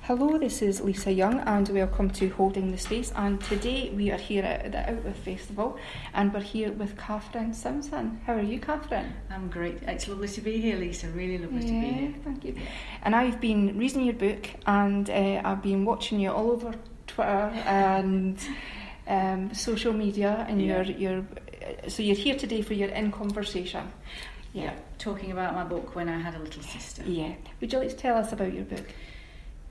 Hello, this is Lisa Young and welcome to Holding the Space, and today we are here at the Outwith Festival and we're here with Catherine Simpson. How are you, Catherine? I'm great. It's lovely to be here, Lisa. Really lovely to be here. Thank you. And I've been reading your book and I've been watching you all over Twitter and social media, and so you're here today for your In Conversation. Yeah, talking about my book, When I Had a Little Sister. Yeah. Would you like to tell us about your book?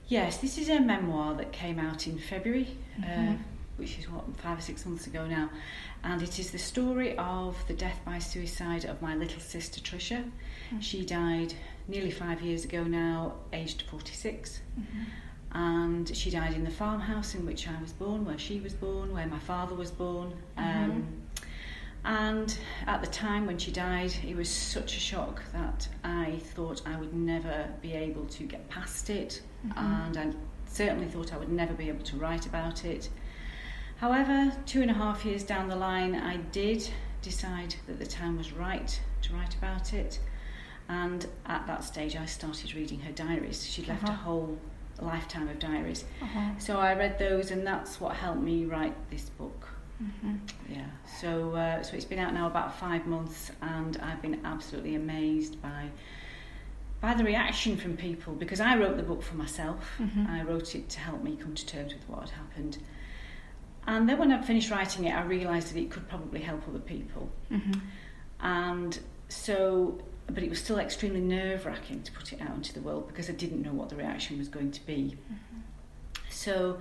Yes, this is a memoir that came out in February, which is 5 or 6 months ago now, and it is the story of the death by suicide of my little sister Tricia. She died nearly 5 years ago now, aged 46, and she died in the farmhouse in which I was born, where she was born, where my father was born. And at the time when she died, it was such a shock that I thought I would never be able to get past it, and I certainly thought I would never be able to write about it. However, 2.5 years down the line, I did decide that the time was right to write about it, and at that stage I started reading her diaries. She'd left a whole lifetime of diaries. So I read those, and that's what helped me write this book. Yeah, so it's been out now about 5 months, and I've been absolutely amazed by the reaction from people, because I wrote the book for myself. I wrote it to help me come to terms with what had happened, and then when I finished writing it, I realised that it could probably help other people. And so, but it was still extremely nerve-wracking to put it out into the world because I didn't know what the reaction was going to be. So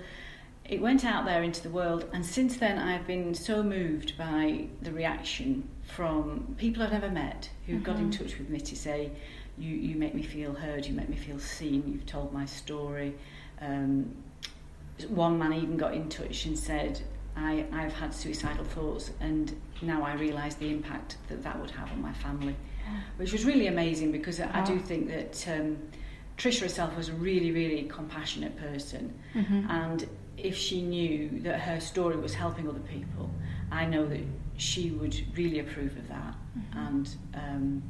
it went out there into the world, and since then I've been so moved by the reaction from people I've never met who got in touch with me to say, you make me feel heard, you make me feel seen, you've told my story. One man even got in touch and said, I've had suicidal thoughts, and now I realise the impact that would have on my family, which was really amazing, because I do think that Tricia herself was a really, really compassionate person, and if she knew that her story was helping other people, I know that she would really approve of that. And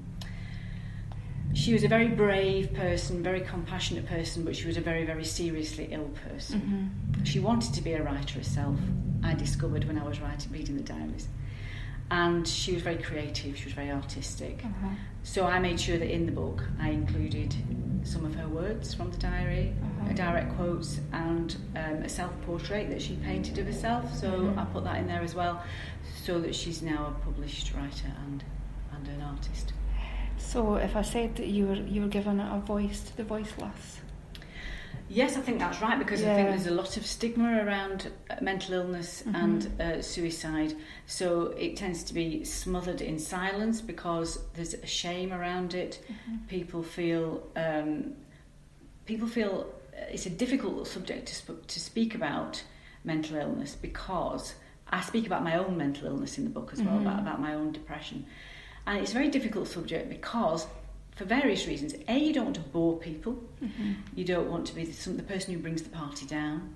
she was a very brave person, very compassionate person, but she was a very, very seriously ill person. She wanted to be a writer herself, I discovered when I was reading the diaries. And she was very creative, she was very artistic. So I made sure that in the book I included some of her words from the diary, direct quotes, and a self-portrait that she painted of herself. So I put that in there as well, so that she's now a published writer and an artist. So if I said that you were given a voice to the voiceless? Yes, I think that's right, because I think there's a lot of stigma around mental illness and suicide. So it tends to be smothered in silence because there's a shame around it. People feel it's a difficult subject to speak about mental illness, because I speak about my own mental illness in the book as well, about my own depression. And it's a very difficult subject because, for various reasons, you don't want to bore people. You don't want to be the person who brings the party down.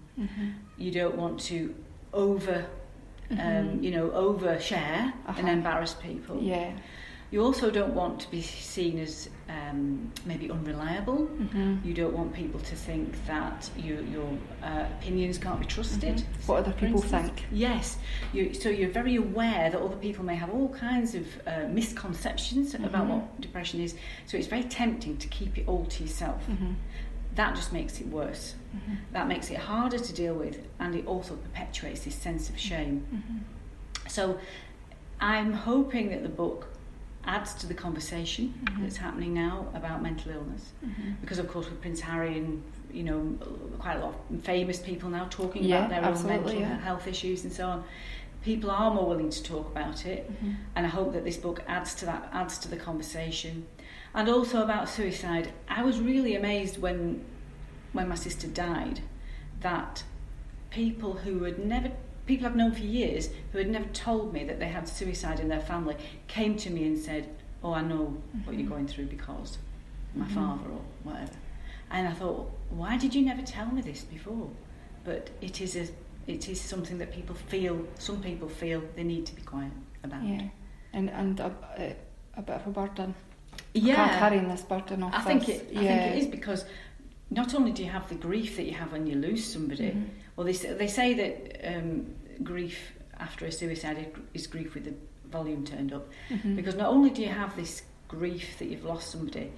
You don't want to overshare and embarrass people. You also don't want to be seen as maybe unreliable. You don't want people to think that your opinions can't be trusted. What other people think. Yes. So you're very aware that other people may have all kinds of misconceptions about what depression is. So it's very tempting to keep it all to yourself. That just makes it worse. That makes it harder to deal with, and it also perpetuates this sense of shame. So I'm hoping that the book adds to the conversation that's happening now about mental illness, because of course with Prince Harry and quite a lot of famous people now talking about their own mental health issues and so on, people are more willing to talk about it, and I hope that this book adds to the conversation. And also about suicide, I was really amazed when my sister died, that people I've known for years who had never told me that they had suicide in their family came to me and said, "Oh, I know what you're going through because my father," or whatever. And I thought, why did you never tell me this before? But it is something that some people feel they need to be quiet about. And a bit of a burden. Carrying this burden off. I think it is, because not only do you have the grief that you have when you lose somebody, well, they say that grief after a suicide is grief with the volume turned up, because not only do you have this grief that you've lost somebody,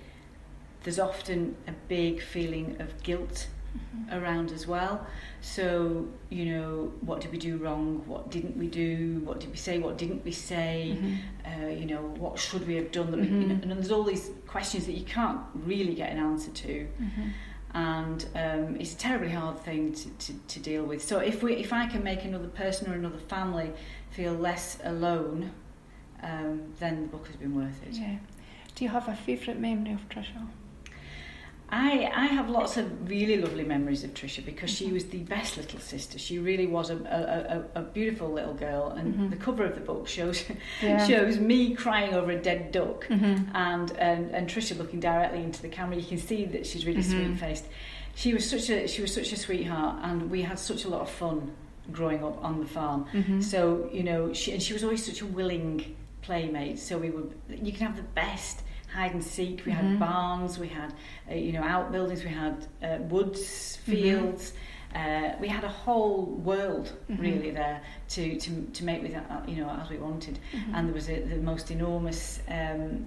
there's often a big feeling of guilt around as well. So, you know, what did we do wrong? What didn't we do? What did we say? What didn't we say? You know, what should we have done? That we, you know, and there's all these questions that you can't really get an answer to. And it's a terribly hard thing to deal with. So if I can make another person or another family feel less alone, then the book has been worth it. Yeah. Do you have a favourite memory of Tricia? I have lots of really lovely memories of Tricia, because she was the best little sister. She really was a beautiful little girl, and the cover of the book shows me crying over a dead duck, and Tricia looking directly into the camera. You can see that she's really sweet faced. She was such a sweetheart, and we had such a lot of fun growing up on the farm. So, you know, she was always such a willing playmate. So you can have the best hide and seek. We had barns, we had outbuildings, we had woods, fields. We had a whole world really there to make with as we wanted. And there was the most enormous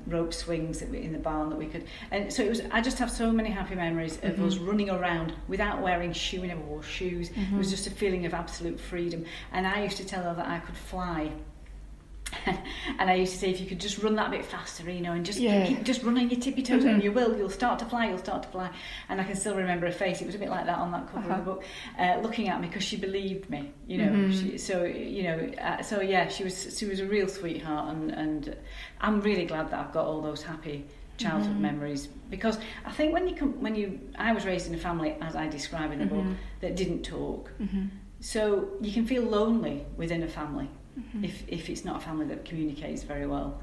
rope swings in the barn that we could. And so I just have so many happy memories of us running around without wearing shoes. We never wore shoes. It was just a feeling of absolute freedom. And I used to tell her that I could fly. And I used to say, if you could just run that a bit faster, you know, and just keep just running your tippy toes, and you'll start to fly. And I can still remember her face. It was a bit like that on that cover of the book, looking at me, because she believed me, you know. She was a real sweetheart, and I'm really glad that I've got all those happy childhood memories, because I think I was raised in a family, as I describe in the book, that didn't talk, so you can feel lonely within a family. If it's not a family that communicates very well.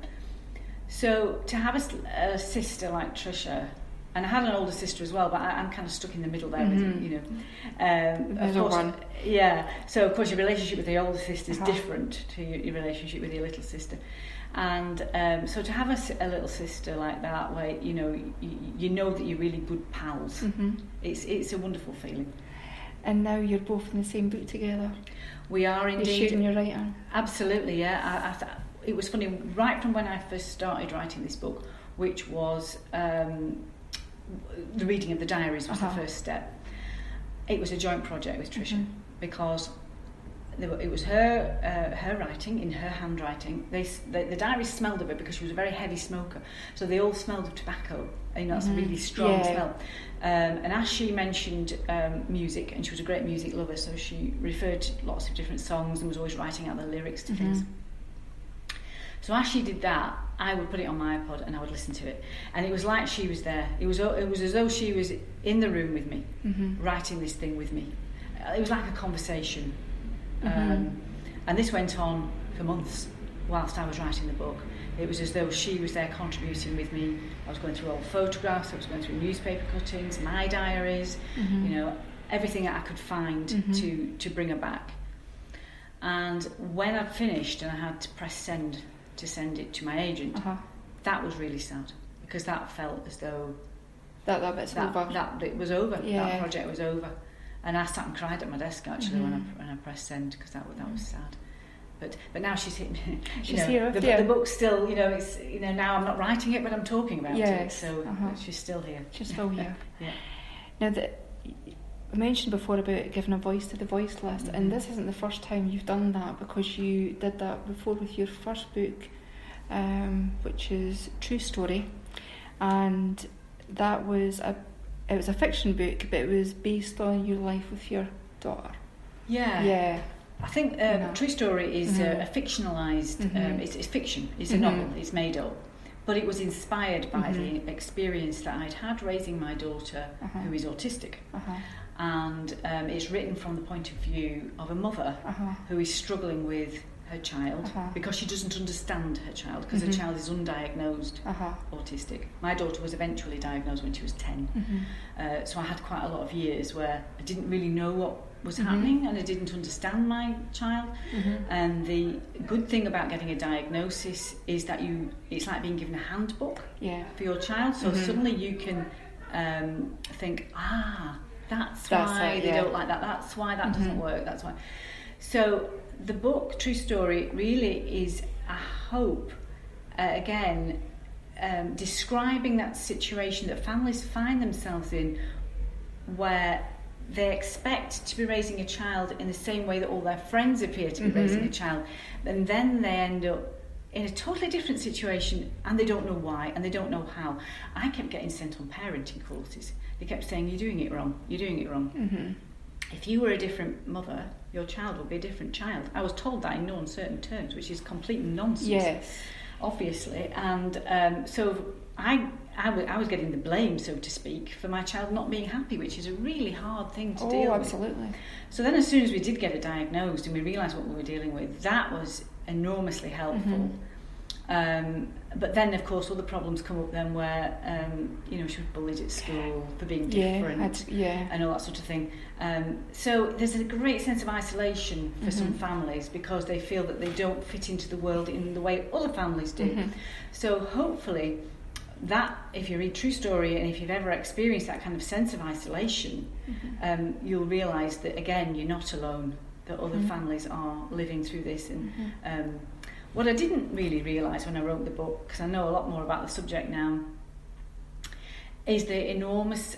So to have a sister like Tricia, and I had an older sister as well, but I'm kind of stuck in the middle there with, you know. Of course, so of course your relationship with the older sister is different to your relationship with your little sister. And so to have a little sister like that, where you know that you're really good pals, it's a wonderful feeling. And now you're both in the same book together. We are indeed. You're shooting your writing. Absolutely, yeah. It was funny, right from when I first started writing this book, which was the reading of the diaries was the first step. It was a joint project with Tricia, because it was her writing, in her handwriting. The diaries smelled of it, because she was a very heavy smoker, so they all smelled of tobacco. You know, that's a really strong smell. And as she mentioned music, and she was a great music lover, so she referred to lots of different songs and was always writing out the lyrics to things. So as she did that, I would put it on my iPod and I would listen to it, and it was like she was there. It was as though she was in the room with me, writing this thing with me. It was like a conversation. And this went on for months whilst I was writing the book. It was as though she was there contributing with me. I was going through old photographs, I was going through newspaper cuttings, my diaries, you know, everything that I could find to bring her back. And when I'd finished and I had to press send to send it to my agent, that was really sad, because that felt as though that bit was over. That project was over. And I sat and cried at my desk actually when I pressed send, because that was sad. But now she's hit me. She's here. The book's still, you know, it's, you know, now I'm not writing it, but I'm talking about it. So she's still here. She's still here. Now, I mentioned before about giving a voice to the voiceless, and this isn't the first time you've done that, because you did that before with your first book, which is True Story, and that was a fiction book, but it was based on your life with your daughter. Yeah. I think True Story is a fictionalised, it's fiction, it's a novel, it's made up. But it was inspired by the experience that I'd had raising my daughter, who is autistic. And it's written from the point of view of a mother who is struggling with her child because she doesn't understand her child, because her child is undiagnosed autistic. My daughter was eventually diagnosed when she was 10. So I had quite a lot of years where I didn't really know what was happening, and I didn't understand my child. And the good thing about getting a diagnosis is that it's like being given a handbook for your child. So suddenly you can think, that's why they don't like that. That's why that doesn't work. That's why. So the book, True Story, really is a hope, describing that situation that families find themselves in, where they expect to be raising a child in the same way that all their friends appear to be raising a child, and then they end up in a totally different situation, and they don't know why, and they don't know how. I kept getting sent on parenting courses. They kept saying, you're doing it wrong, you're doing it wrong. If you were a different mother, your child would be a different child. I was told that in no uncertain terms, which is complete nonsense. Yes. Obviously, and so I was getting the blame, so to speak, for my child not being happy, which is a really hard thing to deal with. Absolutely. So then as soon as we did get it diagnosed and we realised what we were dealing with, that was enormously helpful. But then, of course, all the problems come up then where, she was bullied at school for being different and all that sort of thing. So there's a great sense of isolation for some families because they feel that they don't fit into the world in the way other families do. So hopefully that, if you read True Story and if you've ever experienced that kind of sense of isolation, you'll realise that, again, you're not alone, that other families are living through this. And what I didn't really realise when I wrote the book, because I know a lot more about the subject now, is the enormous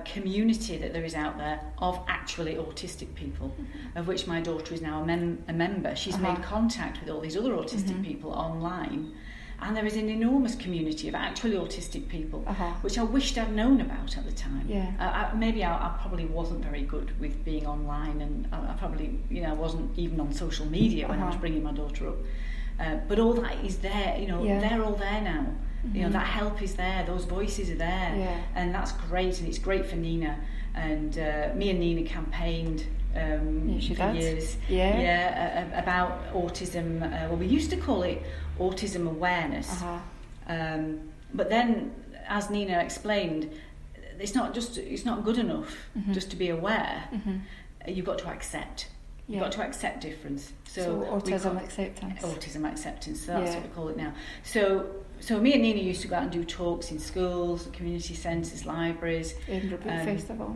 community that there is out there of actually autistic people, of which my daughter is now a member. She's made contact with all these other autistic people online, and there is an enormous community of actually autistic people, which I wished I'd known about at the time. I probably wasn't very good with being online, and I probably, wasn't even on social media when I was bringing my daughter up. But all that is there, they're all there now. That help is there, those voices are there, and that's great, and it's great for Nina. And me and Nina campaigned for years about autism. Well, we used to call it autism awareness, but then, as Nina explained, it's not good enough just to be aware. You've got to accept. You've got to accept difference. So autism acceptance. Autism acceptance. So that's what we call it now. So me and Nina used to go out and do talks in schools, community centres, libraries. Edinburgh Book Festival.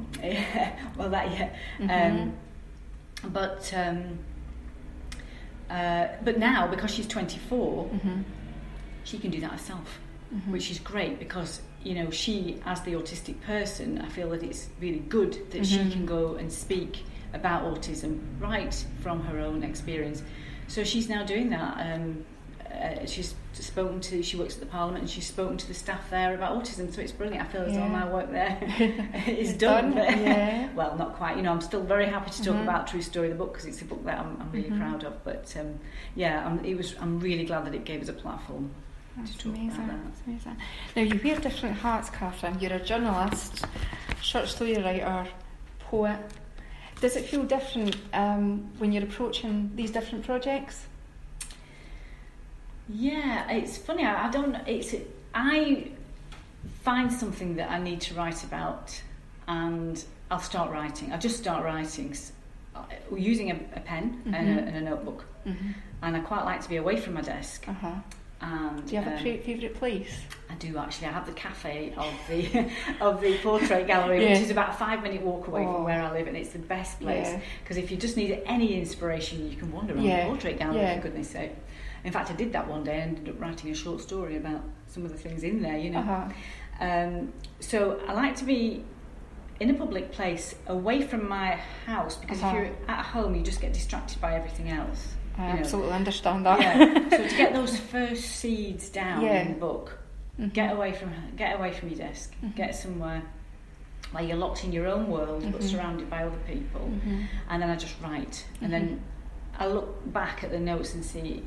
But now, because she's 24, she can do that herself, which is great because, she, as the autistic person, I feel that it's really good that she can go and speak about autism right from her own experience. So she's now doing that. She works at the Parliament, and she's spoken to the staff there about autism, so it's brilliant. I feel as all my work there is done. Well, not quite. I'm still very happy to talk about True Story, the book, because it's a book that I'm really proud of. But I'm really glad that it gave us a platform. That's amazing. That's amazing. Now, you wear different hats, Catherine. You're a journalist, short story writer, poet. Does it feel different when you're approaching these different projects? Yeah, it's funny. I find something that I need to write about, and I'll start writing. I just start writing using a pen and a notebook, and I quite like to be away from my desk. And do you have a favourite place? I do actually. I have the cafe of the portrait gallery, which is about a 5-minute walk away from where I live, and it's the best place because if you just need any inspiration, you can wander around the portrait gallery, for goodness sake. In fact, I did that one day. I ended up writing a short story about some of the things in there, So I like to be in a public place, away from my house, because if you're at home, you just get distracted by everything else. I absolutely understand that. So to get those first seeds down in the book, get away from your desk, get somewhere where you're locked in your own world but surrounded by other people, and then I just write, and then I look back at the notes and see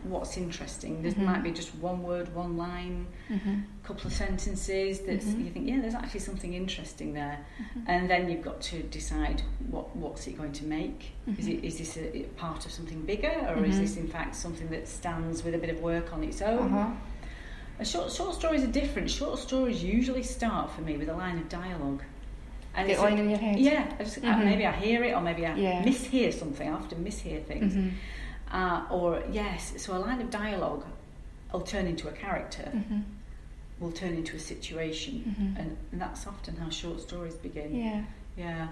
what's interesting. There might be just one word, one line, a couple of sentences that you think, there's actually something interesting there, and then you've got to decide what's it going to make. Is this a part of something bigger, or is this in fact something that stands with a bit of work on its own? Short stories are different. Short stories usually start for me with a line of dialogue. And get line in your head. Maybe I hear it, or maybe I mishear something. I often mishear things. So a line of dialogue will turn into a character, will turn into a situation, Mm-hmm. and that's often how short stories begin. Yeah. Yeah.